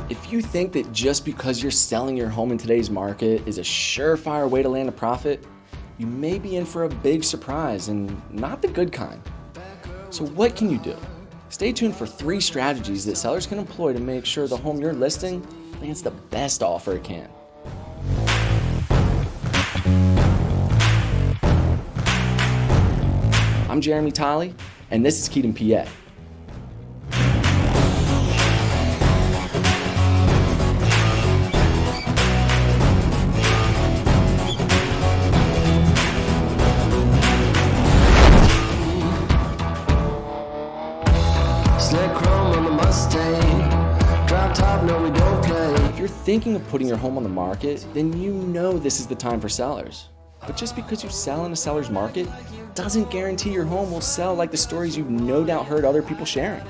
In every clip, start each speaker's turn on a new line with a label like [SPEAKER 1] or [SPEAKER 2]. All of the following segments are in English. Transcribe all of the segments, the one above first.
[SPEAKER 1] If you think that just because you're selling your home in today's market is a surefire way to land a profit, you may be in for a big surprise and not the good kind. So what can you do? Stay tuned for 3 strategies that sellers can employ to make sure the home you're listing lands the best offer it can. I'm Jeremy Tolley, and this is KiPA. If you're thinking of putting your home on the market, then you know this is the time for sellers. But just because you sell in a seller's market doesn't guarantee your home will sell like the stories you've no doubt heard other people sharing.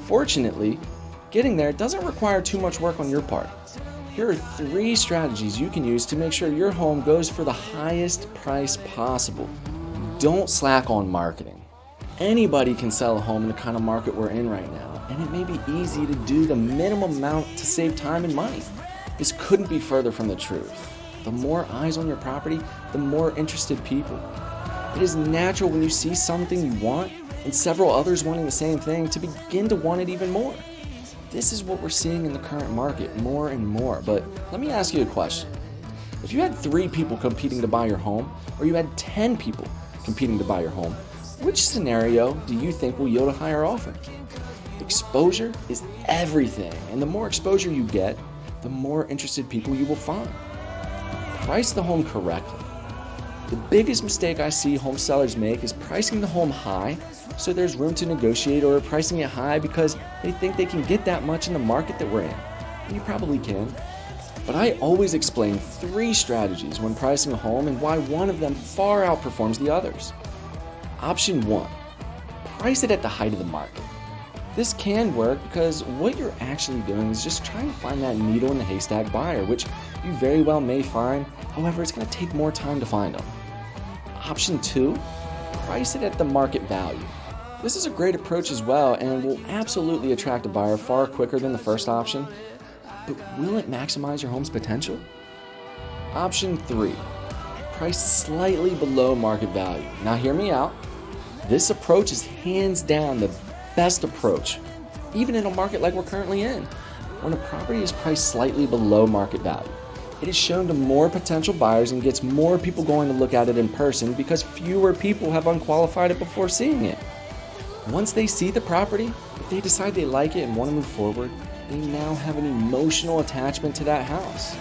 [SPEAKER 1] Fortunately, getting there doesn't require too much work on your part. Here are 3 strategies you can use to make sure your home goes for the highest price possible. Don't slack on marketing. Anybody can sell a home in the kind of market we're in right now, and it may be easy to do the minimum amount to save time and money. This couldn't be further from the truth. The more eyes on your property, the more interested people. It is natural when you see something you want and several others wanting the same thing to begin to want it even more. This is what we're seeing in the current market more and more. But let me ask you a question. If you had 3 people competing to buy your home, or you had 10 people competing to buy your home, which scenario do you think will yield a higher offer? Exposure is everything, and the more exposure you get, the more interested people you will find. Price the home correctly. The biggest mistake I see home sellers make is pricing the home high so there's room to negotiate, or pricing it high because they think they can get that much in the market that we're in. And you probably can. But I always explain 3 strategies when pricing a home and why one of them far outperforms the others. Option 1, price it at the height of the market. This can work because what you're actually doing is just trying to find that needle in the haystack buyer, which you very well may find. However, it's going to take more time to find them. Option 2, price it at the market value. This is a great approach as well and will absolutely attract a buyer far quicker than the first option. But will it maximize your home's potential? Option 3, price slightly below market value. Now hear me out. This approach is hands down the best approach, even in a market like we're currently in. When a property is priced slightly below market value, it is shown to more potential buyers and gets more people going to look at it in person because fewer people have unqualified it before seeing it. Once they see the property, if they decide they like it and want to move forward, they now have an emotional attachment to that house.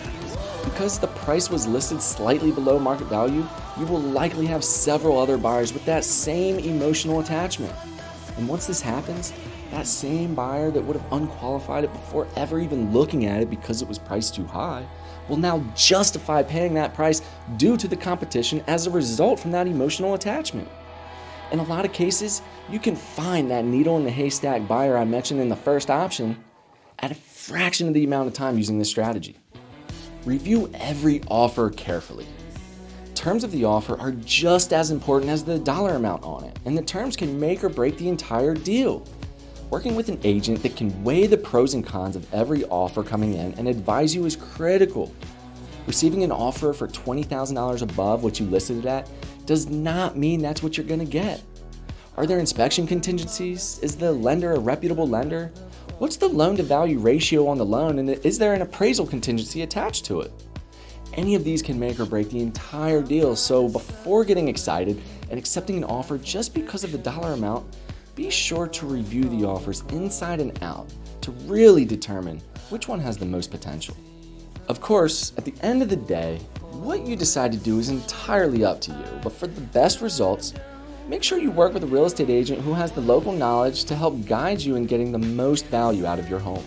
[SPEAKER 1] Because the price was listed slightly below market value, you will likely have several other buyers with that same emotional attachment. And once this happens, that same buyer that would have unqualified it before ever even looking at it because it was priced too high will now justify paying that price due to the competition as a result from that emotional attachment. In a lot of cases, you can find that needle in the haystack buyer I mentioned in the first option at a fraction of the amount of time using this strategy. Review every offer carefully. Terms of the offer are just as important as the dollar amount on it, and the terms can make or break the entire deal. Working with an agent that can weigh the pros and cons of every offer coming in and advise you is critical. Receiving an offer for $20,000 above what you listed it at does not mean that's what you're going to get. Are there inspection contingencies? Is the lender a reputable lender? What's the loan-to-value ratio on the loan, and is there an appraisal contingency attached to it? Any of these can make or break the entire deal, so before getting excited and accepting an offer just because of the dollar amount, be sure to review the offers inside and out to really determine which one has the most potential. Of course, at the end of the day, what you decide to do is entirely up to you, but for the best results, make sure you work with a real estate agent who has the local knowledge to help guide you in getting the most value out of your home.